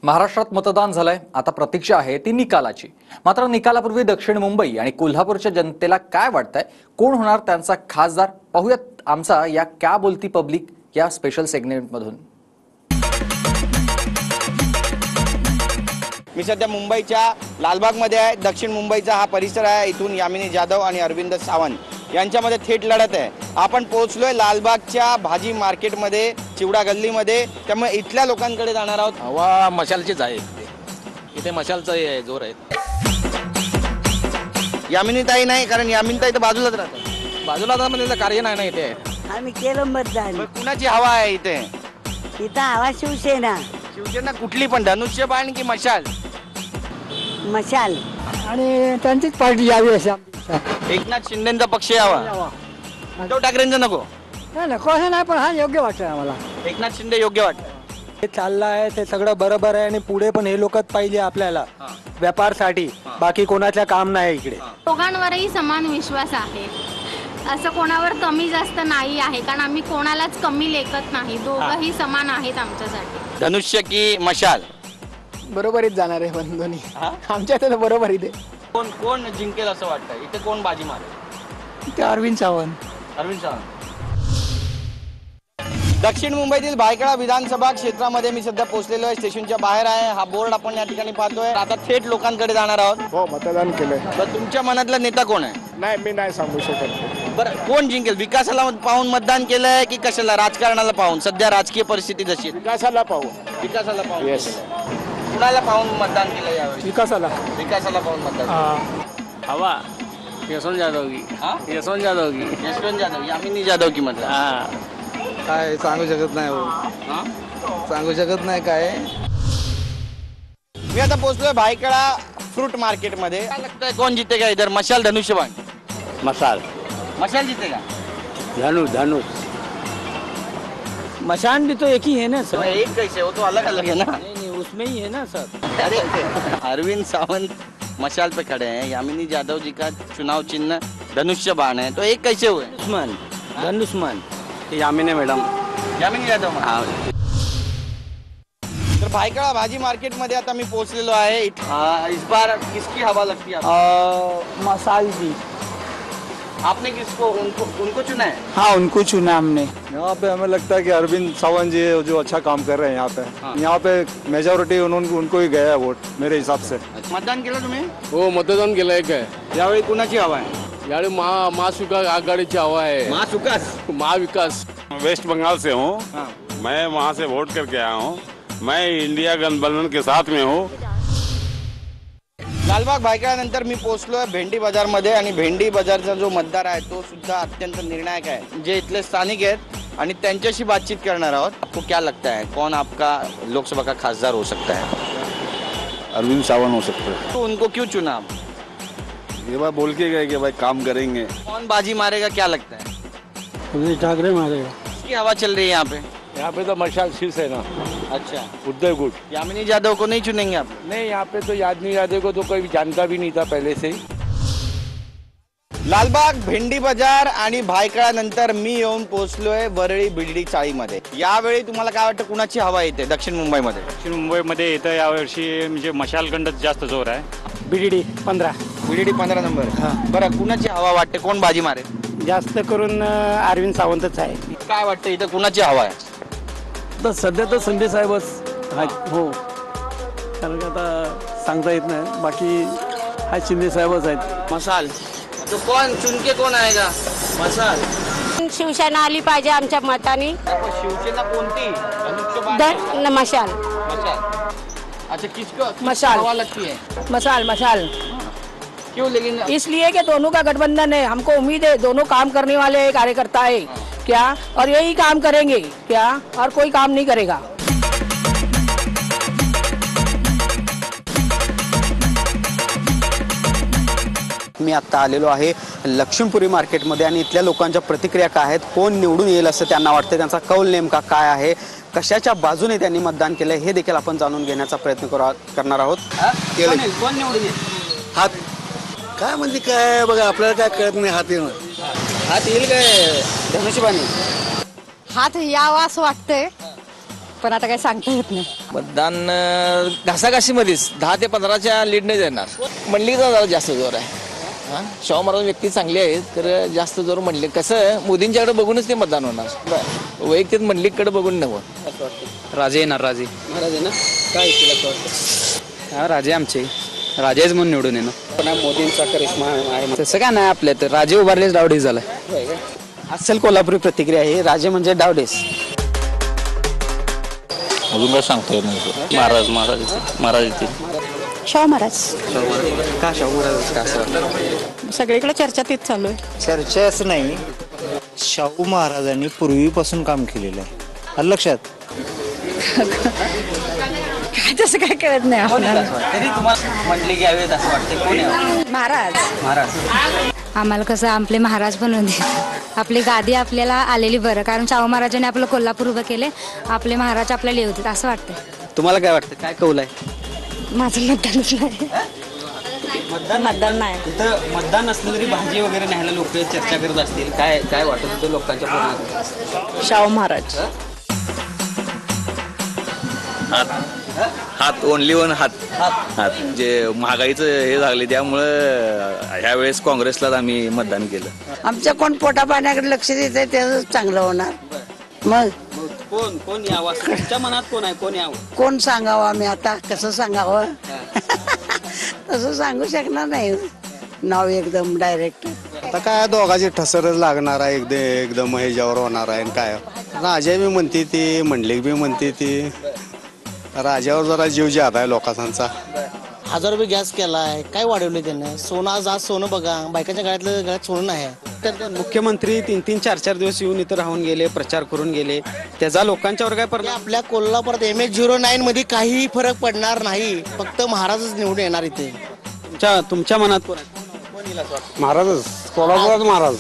महाराष्ट्रात मतदान झालंय, आता प्रतीक्षा आहे ती निकालाची। मात्र निकालापूर्वी दक्षिण मुंबई आणि कोल्हापूरच्या जनतेला काय वाटतंय, कोण होणार त्यांचा खासदार, पाहूयात आमचा या क्या बोलती पब्लिक या स्पेशल सेगमेंटमधून। मी सध्या मुंबईच्या लालबागमध्ये आहे। दक्षिण मुंबईचा हा परिसर आहे। इथून यामिनी जाधव आणि अरविंद सावंत यांच्यामध्ये थेट लढत आहे। आपण पोहोचलोय लालबागच्या भाजी मार्केटमध्ये, चिवडा गल्लीमध्ये। त्यामुळे इथल्या लोकांकडे जाणार आहोत। हवा मशालचीच आहे, इथे मशालचा जोर आहे। यामिनीताई नाही, कारण यामिनीताई तर बाजूलाच राहतात। बाजूला तर म्हणजे कार्य नाही ना इथे। आम्ही केलं मतदान। कुणाची हवा आहे इथे? इथं हवा शिवसेना। शिवसेना कुठली पण, धनुष्यबाण की मशाल? मशाल आणि त्यांचीच पार्टी यावी अशी एकनाथ शिंदेचा पक्ष यावा, उद्धव ठाकरेंचा नको? नको असं नाही, पण हा योग्य वाटतं आम्हाला। एकनाथ शिंदे योग्य वाटतं। हे चाललं आहे ते सगळं बरोबर आहे आणि पुढे पण हे लोकच पाहिजे आपल्याला व्यापारसाठी, बाकी कोणाचं काम नाही इकडे। दोघांवरही समान विश्वास आहे, असं कोणावर कमी जास्त नाही आहे, कारण आम्ही कोणालाच कमी लेखत नाही। दोघंही समान आहेत आमच्यासाठी। धनुष्य की मशाल? बरोबरीत जाणार आहे पण दोन्ही आमच्या इथे बरोबर इथे। कोण कोण जिंकेल असं वाटतं? इथे कोण बाजी मारेल? ते अरविंद सावंत। अरविंद सावंत। दक्षिण मुंबईतील भायखळा विधानसभा क्षेत्रामध्ये मी सध्या पोहोचलेलो आहे। स्टेशनच्या बाहेर आहे। हा बोर्ड आपण या ठिकाणी पाहतोय। आता थेट लोकांकडे जाणार आहोत। हो, मतदान केलंय। तर तुमच्या मनातला नेता कोण आहे? नाही, मी नाही सांगू शकत। बरं, कोण जिंकेल? विकासाला पाहून मतदान केलंय की कशाला? राजकारणाला पाहून, सध्या राजकीय परिस्थिती जशी आहे। विकासाला पाहू। विकासाला पाहून। येस। कुणाला पाहून मतदान केलं यावेळी? विकासाला। विकासाला पाहून मतदान। हवा यशवंत यादव की, यशवंत यादव की, यशवंत जाधव, यामिनी जाधव की मतलब? काय सांगू शकत नाही हो, सांगू शकत नाही काय। मी आता पोहोचलोय भायखळा फ्रूट मार्केट मध्ये। काय लगता कौन जीतेगा इधर, मशाल धनुष्यबाण? मशाल। मशाल जीतेगा? धनुष मशान भी तो एक ही है ना सर। एक कैसे, वो तो अलग अलग है ना। नहीं, उसमें ही है ना सर। अरे अरविंद सावंत मशाल पे खड़े हैं, यामिनी जाधव जी का चुनाव चिन्ह धनुष्यबाण है, तो एक कैसे हुए? धनुष्मान यामिनी मैडम। यामिनी जाधव। तर भायखळा भाजी मार्केट मध्ये आता मी पोहोचलेलो आहे। इस बार किसकी हवा लगती है? मसाल जी। आपने किसको, उनको चुना है? हाँ, उनको चुना हमने। यहाँ पे हमें लगता है कि अरविंद सावंत जी जो अच्छा काम कर रहे हैं यहाँ पे। यहाँ पे मेजॉरिटी उनको ही गया है वोट मेरे हिसाब से। मतदान केलं तुम्ही? हो, मतदान केलंय। काय यावेळी कुणाची हवा आहे? यावेळी महाविकास आघाडीची हवा आहे। महाविकास। वेस्ट बंगाल से हूँ, मैं वहाँ से वोट करके आया हूँ। मैं इंडिया गठबंधन के साथ में हूँ। लालबाग भायखळ्यानंतर मी पोहोचलोय भेंडी बाजार मध्ये, आणि भेंडी बाजारचा जो मतदार आहे तो सुद्धा अत्यंत निर्णायक आहे। जे इथले स्थानिक आहेत आणि त्यांच्याशी बातचीत करणार आहोत। आपको क्या लगता है कौन आपका लोकसभा का खासदार हो सकता है? अरविंद सावंत हो सकते हैं। तो उनको क्यों चुना आप? ये बात बोल के गए कि भाई काम करेंगे। कौन बाजी मारेगा क्या लगता है? ठाकरे मारेगा। किसकी हवा चल रही है यहाँ पे? यहाँ पे तो मशाल शिवसेना। अच्छा, उद्धव गुट। यामिनी जाधव को नहीं चुनेंगे आप? नहीं, यहाँ पे तो यामिनी जाधव को तो कोई जानता भी नहीं था पहले से ही। लालबाग भेंडी बाजार आणि भायखळ्यानंतर मी येऊन पोहोचलोय वरळी बिल्डी चाळीमध्ये। यावेळी तुम्हाला काय वाटतं, कुणाची हवा येते दक्षिण मुंबईमध्ये? दक्षिण मुंबईमध्ये येतं यावर्षी म्हणजे मशालखंडच जास्त जोर आहे। बीडीडी 15। VDD 15 number. बरं, कुणाची हवा वाटते, कोण बाजी मारेल? जास्त करून अरविंद सावंतच आहे। काय वाटतं इथं कुणाची हवा आहे? तर सध्या तर संजय साहेबच हो, कारण आता सांगता येत नाही, बाकी हा शिंदे साहेबच आहेत। मशाल तो कौन चुन के कौन आएगा? मशाल। शिवसेना आली पाहिजे आमच्या मताने। शिवसेना कोणती? धनुष्यबाण? मशाल। मशाल। अच्छा, किसको मशाल हवा लगती है? मशाल। क्यों? लेकिन इसलिए कि दोनों का गठबंधन है। हमको उम्मीद है दोनों काम करने वाले कार्यकर्ता है क्या, और यही काम करेंगे क्या, और कोई काम नहीं करेगा। मी आता आलेलो आहे लक्ष्मीपुरी मार्केटमध्ये, आणि इथल्या लोकांच्या प्रतिक्रिया काय आहेत, कोण निवडून येईल असं त्यांना वाटतं, त्यांचा कौल नेमका काय आहे, कशाच्या बाजूने त्यांनी मतदान केलंय हे देखील आपण जाणून घेण्याचा प्रयत्न करणार आहोत। कोण निवडून येईल? हात काय म्हणजे काय बघा, आपल्याला काय कळत नाही। हात येईल काय धनुष्यबाणी? हात यावा असं वाटतंय, पण आता काही सांगता येत नाही. मतदान घासाघाशीमध्येच 10 ते 15च्या लीडने देणार. मंडलिकचा जरा जास्त जोर आहे. शाहू महाराज व्यक्ती चांगली आहेत तर जास्त जोर मंडलिक. कसं मोदींच्याकडे बघूनच ते मतदान होणार. वैयक्तिक मंडलिककडे बघून नव्हतं. राजे येणार. राजे महाराज आहे ना. काय राजे आमचे राजेच म्हणून निवडून येणार. पण मोदींचा करिश्मा आहे तसं काय नाही आपल्या तर. राजे उभारलेच डावडेस झाला. असेल कोल्हापुरी प्रतिक्रिया आहे. राजे म्हणजे डावडेस. अजून काय सांगता येत नाही. महाराज येतील. शाहू महाराज. का शाहू महाराज का असं वाटतं? सगळीकडे चर्चा तीच चालू आहे. चर्चा असं नाही. शाहू महाराजांनी पूर्वीपासून काम केलेलं आहे. आलं लक्षात. काय तसं काय कळत नाही आपल्याला. तरी तुम्हाला म्हटले की यावेत असं वाटतं. कोण यावं? महाराज. महाराज. आम्हाला कसं आपले महाराज बनवून दे. आपली गादी आपल्याला आलेली बरं, कारण शाहू महाराजांनी आपलं कोल्हापूर उभं केले. आपले महाराज आपल्याला येऊ देत असं वाटतं. तुम्हाला काय वाटतं? काय कौल आहे? माझं मतदानच नाही. मतदान नाही. तिथं मतदान नसलं तरी भाजी वगैरे न्यायला लोक चर्चा करत असतील. काय काय वाटत होतं लोकांच्या पोटात? शाहू महाराज. हात ओनली वन हात जे महागाईचं हे झाले त्यामुळं ह्या वेळेस काँग्रेसलाच आम्ही मतदान केलं. आमच्या कोण पोटा पाण्याकडे लक्ष देत आहे त्याच चांगलं होणार. मग कोण यावं? तुमच्या मनात कोण आहे? कोण यावं? कोण सांगावं आम्ही आता? कसं सांगावं? तसं सांगू शकणार नाही नाव एकदम डायरेक्ट. आता काय दोघाची ठसरच लागणार आहे. एकदम ह्याच्यावर होणार आहे. काय राजा बी म्हणते ती, मंडलिक बी म्हणते ती. राजावर जरा जीव जात आहे लोकांचा. 1000 रुपये गॅस केलाय. काय वाढवले त्यानं? सोनं आज सोनं बघा. बायकांच्या गळ्यात सोनं नाही. मुख्यमंत्री 3-3, 4-4 दिवस येऊन इथं राहून गेले, प्रचार करून गेले. त्याचा लोकांच्यावर काय परिणाम? आपल्या कोल्हापुरात MH09 मध्ये काही फरक पडणार नाही. फक्त महाराजच निवडून येणार इथे. तुमच्या मनात कोण आहे? महाराजच. कोल्हापुरात महाराज.